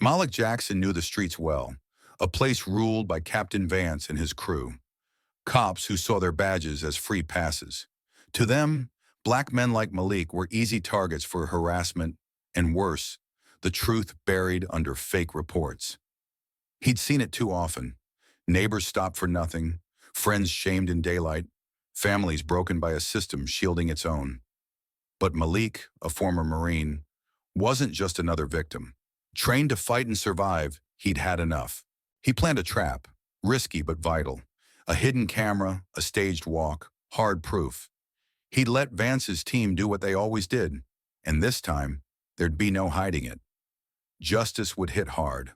Malik Jackson knew the streets well, a place ruled by Captain Vance and his crew, cops who saw their badges as free passes. To them, black men like Malik were easy targets for harassment and worse, the truth buried under fake reports. He'd seen it too often. Neighbors stopped for nothing, friends shamed in daylight, families broken by a system shielding its own. But Malik, a former Marine, wasn't just another victim. Trained to fight and survive, he'd had enough. He planned a trap, risky but vital. A hidden camera, a staged walk, hard proof. He'd let Vance's team do what they always did, and this time, there'd be no hiding it. Justice would hit hard.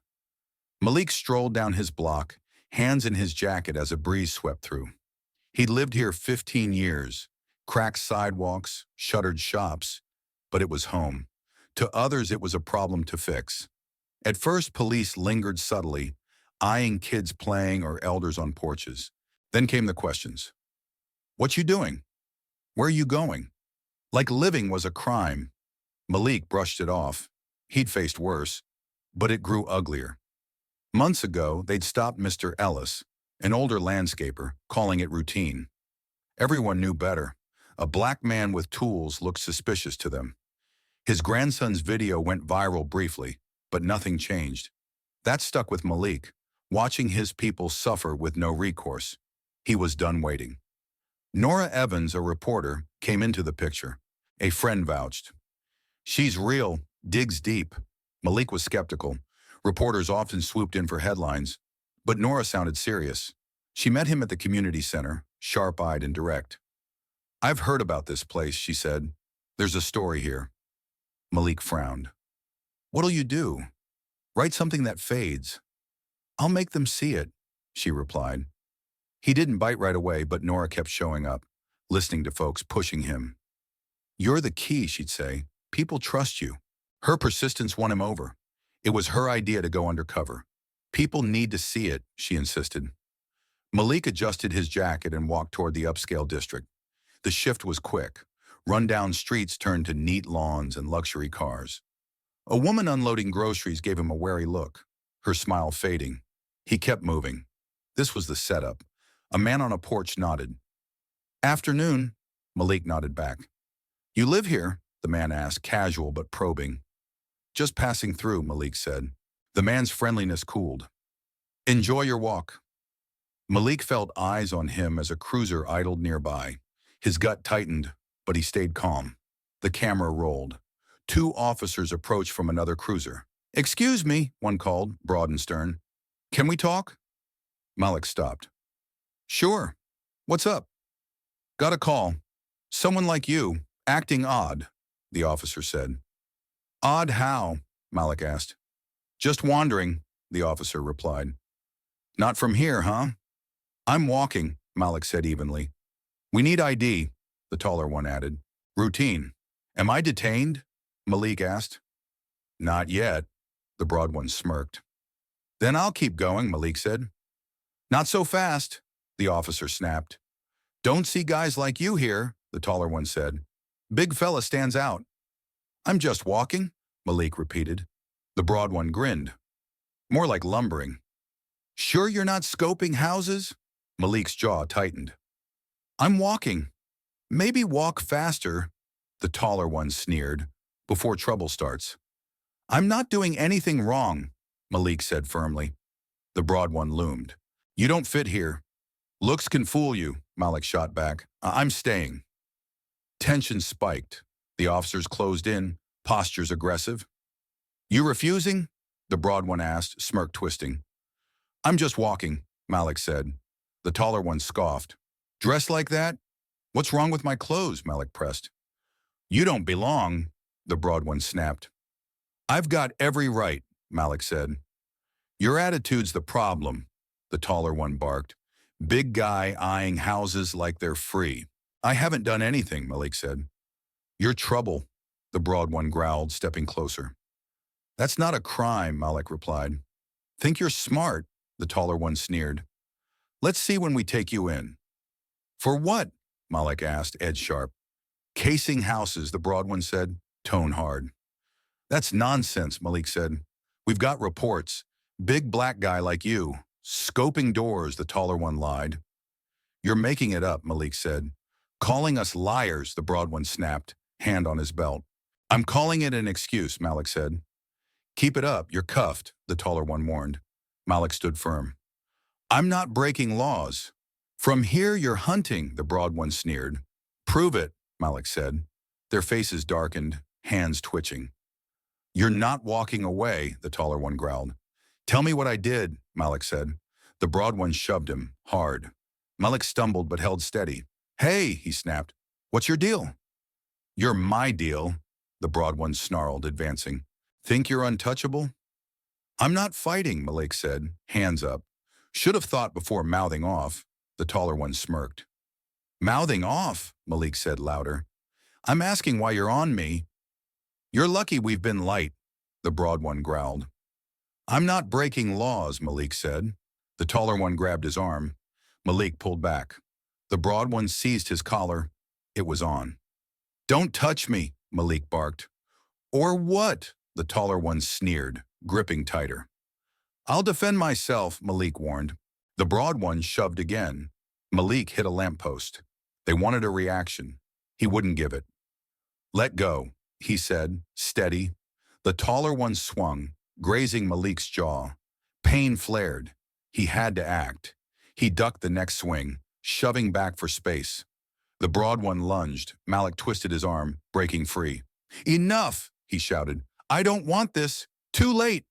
Malik strolled down his block, hands in his jacket as a breeze swept through. He'd lived here 15 years, cracked sidewalks, shuttered shops, but it was home. To others, it was a problem to fix. At first, police lingered subtly, eyeing kids playing or elders on porches. Then came the questions. What you doing? Where are you going? Like living was a crime. Malik brushed it off. He'd faced worse, but it grew uglier. Months ago, they'd stopped Mr. Ellis, an older landscaper, calling it routine. Everyone knew better. A black man with tools looked suspicious to them. His grandson's video went viral briefly, but nothing changed. That stuck with Malik, watching his people suffer with no recourse. He was done waiting. Nora Evans, a reporter, came into the picture. A friend vouched. She's real, digs deep. Malik was skeptical. Reporters often swooped in for headlines, but Nora sounded serious. She met him at the community center, sharp-eyed and direct. I've heard about this place, she said. There's a story here. Malik frowned. What'll you do? Write something that fades. I'll make them see it, she replied. He didn't bite right away, but Nora kept showing up, listening to folks pushing him. You're the key, she'd say. People trust you. Her persistence won him over. It was her idea to go undercover. People need to see it, she insisted. Malik adjusted his jacket and walked toward the upscale district. The shift was quick. Run-down streets turned to neat lawns and luxury cars. A woman unloading groceries gave him a wary look, her smile fading. He kept moving. This was the setup. A man on a porch nodded. Afternoon, Malik nodded back. You live here? The man asked, casual but probing. Just passing through, Malik said. The man's friendliness cooled. Enjoy your walk. Malik felt eyes on him as a cruiser idled nearby. His gut tightened, but he stayed calm. The camera rolled. Two officers approached from another cruiser. Excuse me, one called, broad and stern. Can we talk? Malik stopped. Sure. What's up? Got a call. Someone like you, acting odd, the officer said. Odd how? Malik asked. Just wandering, the officer replied. Not from here, huh? I'm walking, Malik said evenly. We need ID, the taller one added. Routine. Am I detained? Malik asked. Not yet, the broad one smirked. Then I'll keep going, Malik said. Not so fast, the officer snapped. Don't see guys like you here, the taller one said. Big fella stands out. I'm just walking, Malik repeated. The broad one grinned. More like lumbering. Sure you're not scoping houses? Malik's jaw tightened. I'm walking. Maybe walk faster, the taller one sneered, before trouble starts. I'm not doing anything wrong, Malik said firmly. The broad one loomed. You don't fit here. Looks can fool you, Malik shot back. I'm staying. Tension spiked. The officers closed in, postures aggressive. You refusing? The broad one asked, smirk twisting. I'm just walking, Malik said. The taller one scoffed. Dressed like that? What's wrong with my clothes? Malik pressed. You don't belong, the broad one snapped. I've got every right, Malik said. Your attitude's the problem, the taller one barked. Big guy eyeing houses like they're free. I haven't done anything, Malik said. You're trouble, the broad one growled, stepping closer. That's not a crime, Malik replied. Think you're smart, the taller one sneered. Let's see when we take you in. For what? Malik asked, edge sharp. Casing houses, the broad one said, tone hard. That's nonsense, Malik said. We've got reports. Big black guy like you. Scoping doors, the taller one lied. You're making it up, Malik said. Calling us liars, the broad one snapped, hand on his belt. I'm calling it an excuse, Malik said. Keep it up, you're cuffed, the taller one warned. Malik stood firm. I'm not breaking laws. From here you're hunting, the broad one sneered. Prove it, Malik said. Their faces darkened, hands twitching. You're not walking away, the taller one growled. Tell me what I did, Malik said. The broad one shoved him, hard. Malik stumbled but held steady. Hey, he snapped. What's your deal? You're my deal, the broad one snarled, advancing. Think you're untouchable? I'm not fighting, Malik said, hands up. Should have thought before mouthing off, the taller one smirked. Mouthing off, Malik said louder. I'm asking why you're on me. You're lucky we've been light, the broad one growled. I'm not breaking laws, Malik said. The taller one grabbed his arm. Malik pulled back. The broad one seized his collar. It was on. Don't touch me, Malik barked. Or what? The taller one sneered, gripping tighter. I'll defend myself, Malik warned. The broad one shoved again. Malik hit a lamppost. They wanted a reaction. He wouldn't give it. Let go, he said, steady. The taller one swung, grazing Malik's jaw. Pain flared. He had to act. He ducked the next swing, shoving back for space. The broad one lunged. Malik twisted his arm, breaking free. Enough, he shouted. I don't want this. Too late.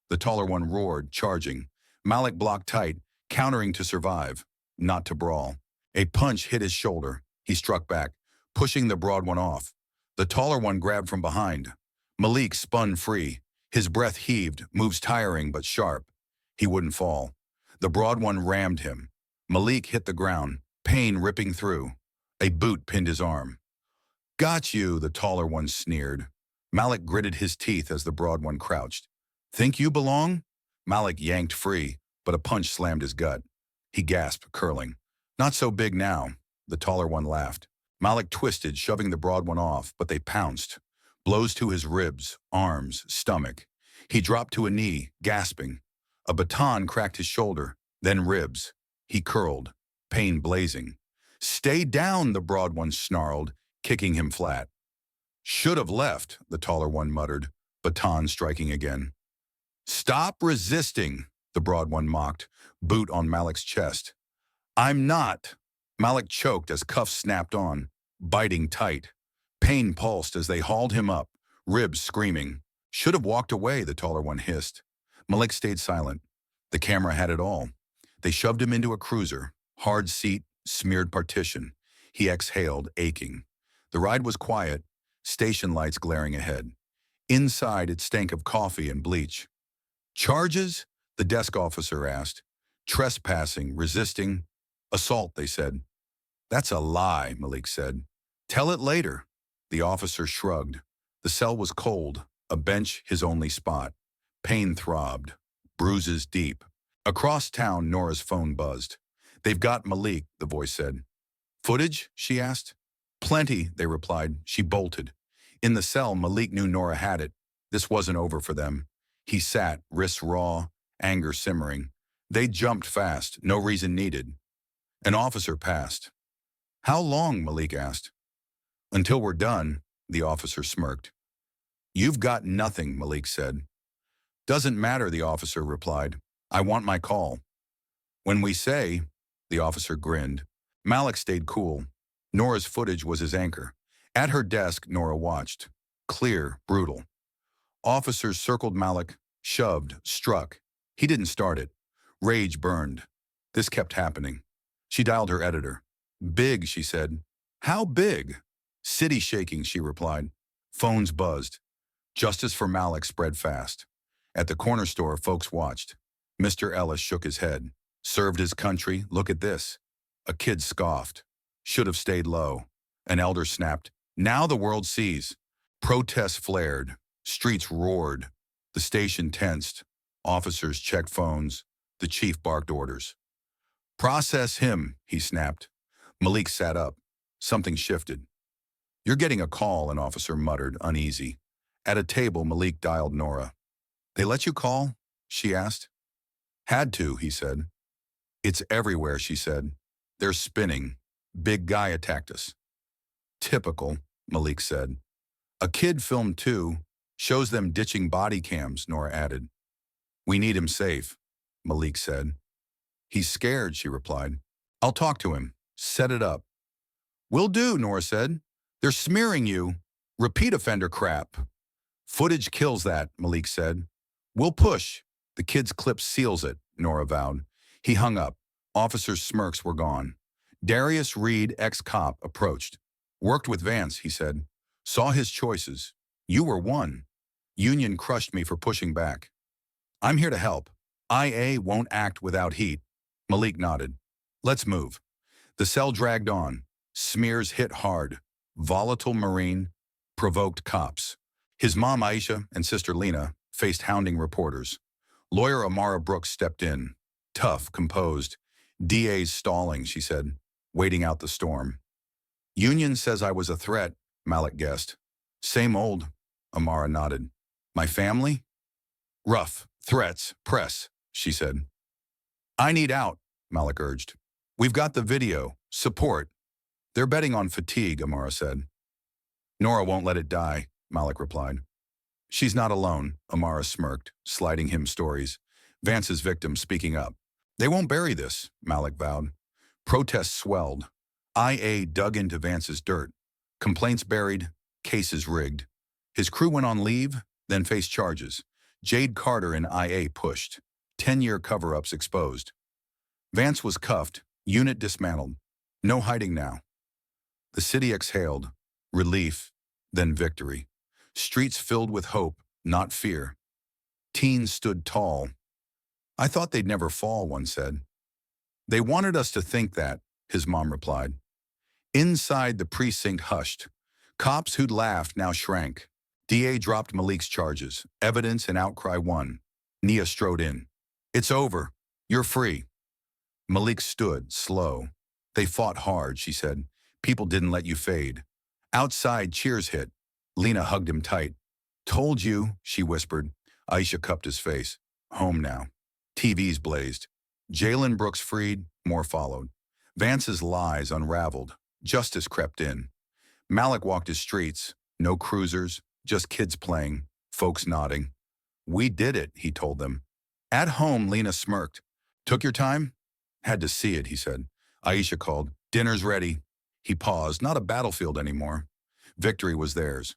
The taller one roared, charging. Malik blocked tight, countering to survive, not to brawl. A punch hit his shoulder. He struck back, pushing the broad one off. The taller one grabbed from behind. Malik spun free. His breath heaved, moves tiring but sharp. He wouldn't fall. The broad one rammed him. Malik hit the ground, pain ripping through. A boot pinned his arm. Got you, the taller one sneered. Malik gritted his teeth as the broad one crouched. Think you belong? Malik yanked free, but a punch slammed his gut. He gasped, curling. Not so big now. The taller one laughed. Malik twisted, shoving the broad one off, but they pounced. Blows to his ribs, arms, stomach. He dropped to a knee, gasping. A baton cracked his shoulder, then ribs. He curled, pain blazing. Stay down, the broad one snarled, kicking him flat. Should have left, the taller one muttered, baton striking again. Stop resisting, the broad one mocked, boot on Malik's chest. I'm not. Malik choked as cuffs snapped on, biting tight. Pain pulsed as they hauled him up, ribs screaming. Should have walked away, the taller one hissed. Malik stayed silent. The camera had it all. They shoved him into a cruiser, hard seat, smeared partition. He exhaled, aching. The ride was quiet, station lights glaring ahead. Inside, it stank of coffee and bleach. Charges? The desk officer asked. Trespassing, resisting. Assault, they said. That's a lie, Malik said. Tell it later. The officer shrugged. The cell was cold, a bench his only spot. Pain throbbed, bruises deep. Across town, Nora's phone buzzed. They've got Malik, the voice said. Footage? She asked. Plenty, they replied. She bolted. In the cell, Malik knew Nora had it. This wasn't over for them. He sat, wrists raw, anger simmering. They jumped fast, no reason needed. An officer passed. How long? Malik asked. Until we're done, the officer smirked. You've got nothing, Malik said. Doesn't matter, the officer replied. I want my call. When we say, the officer grinned. Malik stayed cool. Nora's footage was his anchor. At her desk, Nora watched. Clear, brutal. Officers circled Malik, shoved, struck. He didn't start it. Rage burned. This kept happening. She dialed her editor. Big, she said. How big? City shaking, she replied. Phones buzzed. Justice for Malik spread fast. At the corner store, folks watched. Mr. Ellis shook his head. Served his country, look at this. A kid scoffed. Should have stayed low. An elder snapped. Now the world sees. Protests flared. Streets roared. The station tensed. Officers checked phones. The chief barked orders. Process him, he snapped. Malik sat up. Something shifted. You're getting a call, an officer muttered, uneasy. At a table, Malik dialed Nora. They let you call? She asked. Had to, he said. It's everywhere, she said. They're spinning. Big guy attacked us. Typical, Malik said. A kid filmed too. Shows them ditching body cams, Nora added. We need him safe, Malik said. He's scared, she replied. I'll talk to him. Set it up. Will do, Nora said. They're smearing you. Repeat offender crap. Footage kills that, Malik said. We'll push. The kid's clip seals it, Nora vowed. He hung up. Officers' smirks were gone. Darius Reed, ex-cop, approached. Worked with Vance, he said. Saw his choices. You were one. Union crushed me for pushing back. I'm here to help. IA won't act without heat. Malik nodded. Let's move. The cell dragged on. Smears hit hard. Volatile Marine provoked cops. His mom Aisha and sister Lena faced hounding reporters. Lawyer Amara Brooks stepped in. Tough, composed. DA's stalling, she said, waiting out the storm. Union says I was a threat, Malik guessed. Same old, Amara nodded. My family? Rough, threats, press, she said. I need out, Malik urged. We've got the video, support. They're betting on fatigue, Amara said. Nora won't let it die, Malik replied. She's not alone, Amara smirked, sliding him stories. Vance's victim speaking up. They won't bury this, Malik vowed. Protests swelled. IA dug into Vance's dirt. Complaints buried, cases rigged. His crew went on leave, then faced charges. Jade Carter and IA pushed. 10-year cover-ups exposed. Vance was cuffed, unit dismantled. No hiding now. The city exhaled. Relief, then victory. Streets filled with hope, not fear. Teens stood tall. I thought they'd never fall, one said. They wanted us to think that, his mom replied. Inside, the precinct hushed. Cops who'd laughed now shrank. DA dropped Malik's charges. Evidence and outcry won. Nia strode in. It's over. You're free. Malik stood, slow. They fought hard, she said. People didn't let you fade. Outside, cheers hit. Lena hugged him tight. Told you, she whispered. Aisha cupped his face. Home now. TVs blazed. Jalen Brooks freed, more followed. Vance's lies unraveled. Justice crept in. Malik walked his streets. No cruisers, just kids playing, folks nodding. We did it, he told them. At home, Lena smirked. Took your time? Had to see it, he said. Aisha called. Dinner's ready. He paused. Not a battlefield anymore. Victory was theirs.